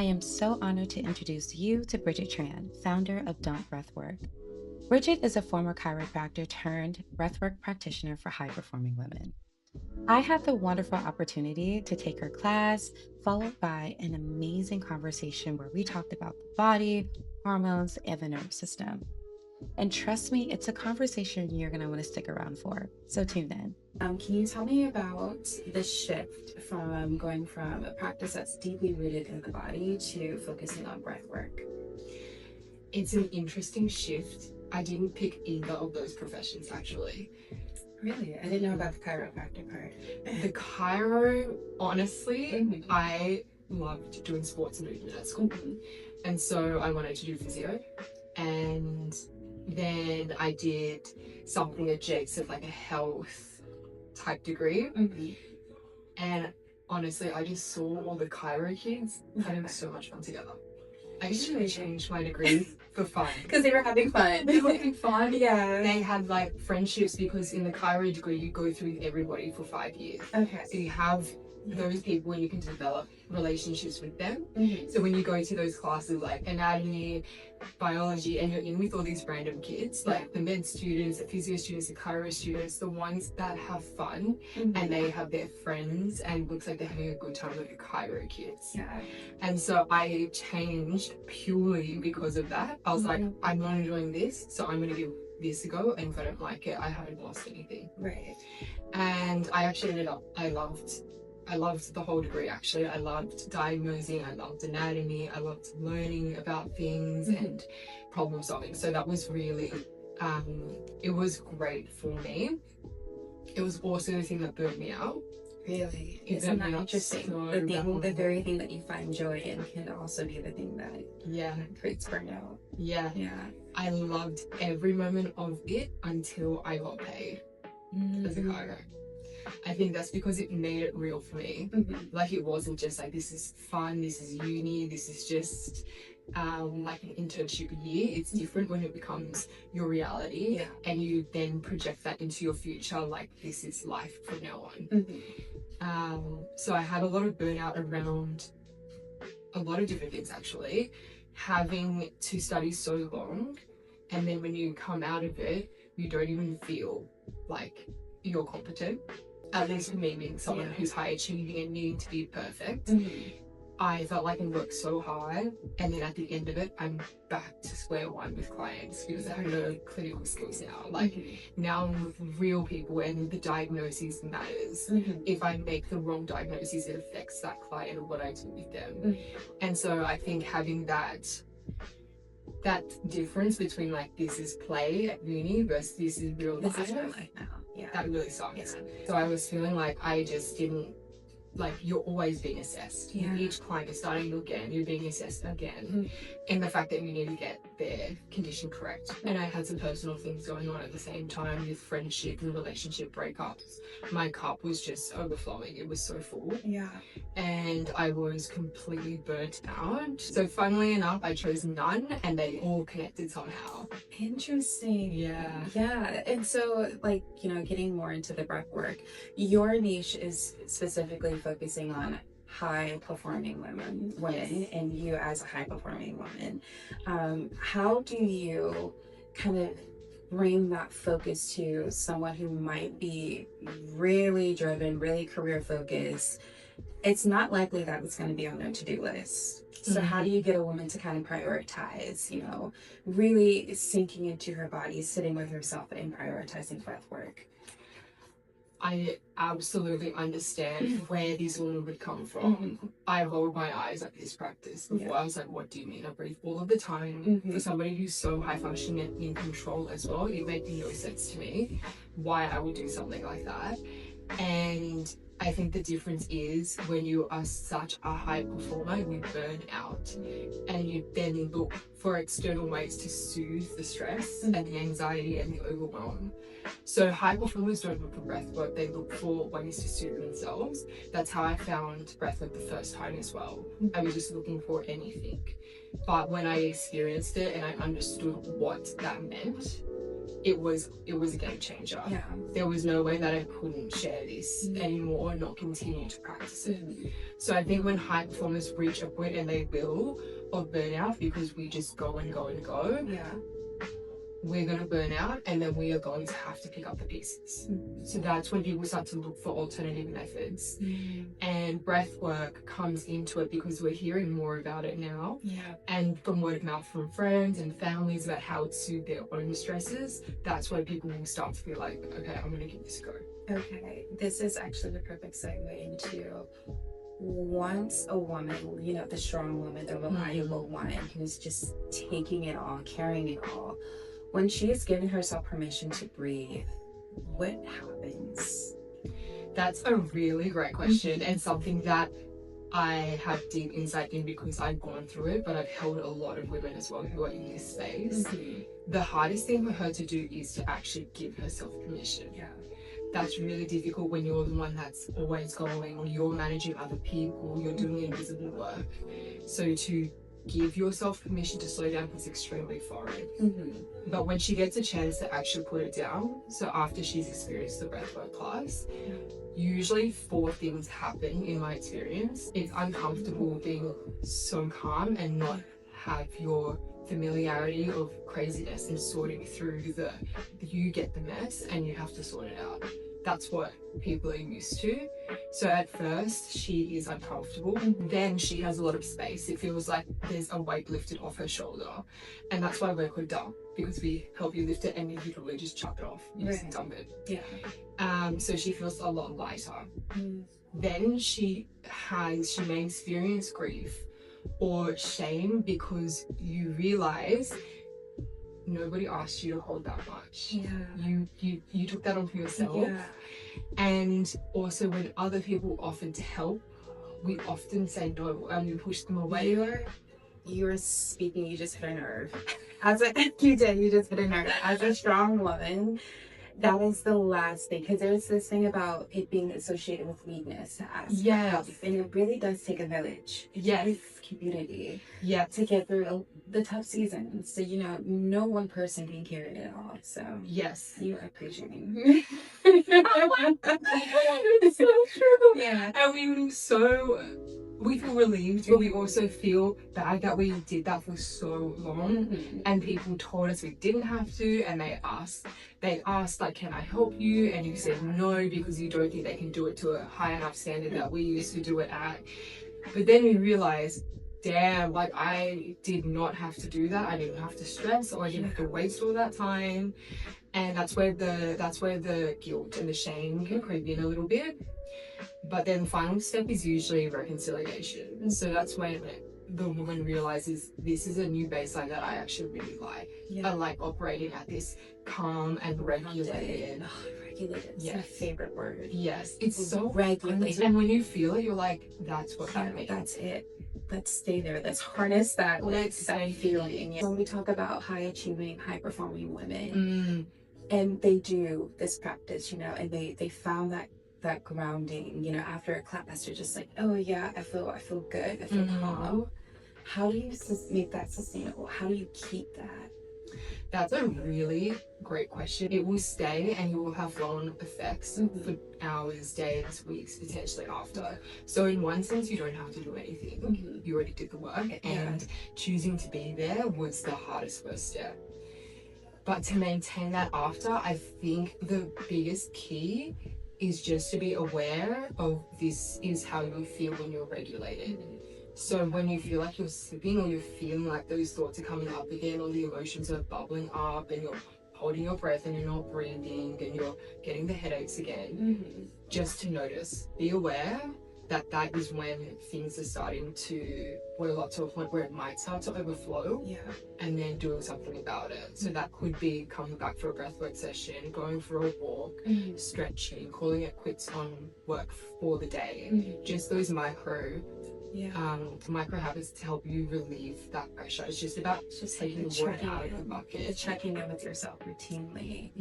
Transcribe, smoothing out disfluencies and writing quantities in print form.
am so honored to introduce you to Bridgitte Tran, founder of DUMP Breathwork. Bridgitte is a former chiropractor turned breathwork practitioner for high performing women. I had the wonderful opportunity to take her class, followed by an amazing conversation where we talked about the body, hormones, and the nervous system. And trust me, it's a conversation you're going to want to stick around for. So tune in. Can you tell me about the shift from going from a practice that's deeply rooted in the body to focusing on breath work? It's an interesting shift. I didn't pick either of those professions actually. Really? I didn't know about the chiropractic part. The chiro, honestly, I loved doing sports and movement at school. And so I wanted to do physio. And then I did something adjacent, like a health type degree. And honestly, I just saw all the chiro kids having so much fun together. I actually changed my degree for fun. Because they were having fun. They were having fun. Yeah. They had like friendships because in the chiro degree, you go through with everybody for 5 years. Okay. So you have those people and you can develop relationships with them. So when you go to those classes like anatomy, biology, and you're in with all these random kids, like the med students, the physio students, the chiro students, the ones that have fun and they have their friends and looks like they're having a good time with the chiro kids. Yeah. And so I changed purely because of that. I was like, I'm not enjoying this, so I'm going to give this a go, and if I don't like it, I haven't lost anything. Right. And I actually ended up, I loved the whole degree actually. I loved diagnosing, I loved anatomy, I loved learning about things and problem solving. So that was really, it was great for me. It was also the thing that burnt me out. Really? Isn't that interesting? The very thing that you find joy in can also be the thing that creates burnout. Yeah. I loved every moment of it until I got paid as a chiro. I think that's because it made it real for me. Like it wasn't just like, this is fun, this is uni, this is just like an internship year. It's different when it becomes your reality and you then project that into your future, like this is life from now on. So I had a lot of burnout around a lot of different things actually. Having to study so long and then when you come out of it, you don't even feel like you're competent. At least for me, being someone who's high achieving and needing to be perfect, I felt like I worked so hard, and then at the end of it, I'm back to square one with clients because I have no clinical skills now. Like now I'm with real people, and the diagnosis matters. If I make the wrong diagnosis, it affects that client or what I do with them. And so I think having that difference between like this is play at uni versus this is real life. This is real life now. Yeah. That really sucks. So I was feeling like I just didn't, like you're always being assessed. Each client is starting again, you're being assessed again. And the fact that you need to get their condition correct. And I had some personal things going on at the same time with friendship and relationship breakups. My cup was just overflowing. It was so full. And I was completely burnt out. So funnily enough, I chose none and they all connected somehow. Interesting. Yeah. And so like, you know, getting more into the breath work, your niche is specifically focusing on high performing women and you as a high performing woman. How do you kind of bring that focus to someone who might be really driven, really career focused? It's not likely that it's going to be on their to-do list. So how do you get a woman to kind of prioritize, you know, really sinking into her body, sitting with herself and prioritizing breath work? I absolutely understand where these women would come from. I rolled my eyes at this practice before. I was like, what do you mean? I breathe all of the time. For somebody who's so high functioning and in control as well, it made no sense to me why I would do something like that. And I think the difference is when you are such a high performer, you burn out and you then look for external ways to soothe the stress and the anxiety and the overwhelm. So high performers don't look for breath work, they look for ways to soothe themselves. That's how I found breath work the first time as well. I was just looking for anything. But when I experienced it and I understood what that meant, it was a game changer. Yeah. There was no way that I couldn't share this anymore and not continue to practice it. So I think when high performers reach a point, and they will, of burnout, because we just go and go and go, we're going to burn out, and then we are going to have to pick up the pieces. So that's when people start to look for alternative methods. And breath work comes into it because we're hearing more about it now. And from word of mouth from friends and families about how it soothes their own stresses, that's why people will start to be like, okay, I'm going to give this a go. Okay, this is actually the perfect segue into once a woman, you know, the strong woman, the reliable one, who's just taking it all, carrying it all, when she is giving herself permission to breathe, what happens? That's a really great question, and something that I have deep insight in because I've gone through it, but I've held a lot of women as well who are in this space. The hardest thing for her to do is to actually give herself permission. That's really difficult when you're the one that's always going, or you're managing other people, you're doing invisible work. So to give yourself permission to slow down is extremely foreign. But when she gets a chance to actually put it down, so after she's experienced the breathwork class, usually 4 things happen in my experience. It's uncomfortable being so calm and not have your familiarity of craziness and sorting through you get the mess and you have to sort it out. That's what people are used to. So at first she is uncomfortable, then she has a lot of space. It feels like there's a weight lifted off her shoulder, and that's why we're called DUMP, because we help you lift it and you literally just chuck it off. You just dump it. So she feels a lot lighter. Then she may experience grief or shame because you realize nobody asked you to hold that much. You took that on for yourself. And also when other people offer to help, we often say no and we push them away. You're speaking, you just hit a nerve. You just hit a nerve. As a strong woman, that is the last thing, because there's this thing about it being associated with weakness as health, and it really does take a village. Community to get through the tough seasons. So, you know, no one person can carry it all. So you are preaching. It's so true. And we feel relieved, but we also feel bad that we did that for so long, and people told us we didn't have to, and they asked like, can I help you? And you said no because you don't think they can do it to a high enough standard that we used to do it at. But then we realized, damn, like I did not have to do that. I didn't have to stress, or I didn't have to waste all that time. And that's where the guilt and the shame can creep in a little bit. But then the final step is usually reconciliation. So that's when the woman realizes this is a new baseline that I actually really like. I like operating at this calm and regulated. Regulated. It's my favorite word. It's so regulated. And when you feel it, you're like, that's what that means. That's it. Let's stay there. Let's harness that feeling. When we talk about high achieving, high performing women, and they do this practice, you know, and they found that grounding, you know, after a class, you're just like, oh yeah, I feel good, I feel calm. How do you make that sustainable? How do you keep that? That's a really great question. It will stay, and you will have long effects for hours, days, weeks, potentially after. So in one sense, you don't have to do anything. You already did the work, and choosing to be there was the hardest first step. But to maintain that after, I think the biggest key is just to be aware of this is how you feel when you're regulated. So when you feel like you're slipping, or you're feeling like those thoughts are coming up again, or the emotions are bubbling up, and you're holding your breath and you're not breathing, and you're getting the headaches again, just to notice, be aware that is when things are starting to boil up to a point where it might start to overflow, and then doing something about it. So that could be coming back for a breathwork session, going for a walk, stretching, calling it quits on work for the day. Just those micro habits to help you relieve that pressure. It's just about taking the water out of the bucket. Checking in with yourself routinely.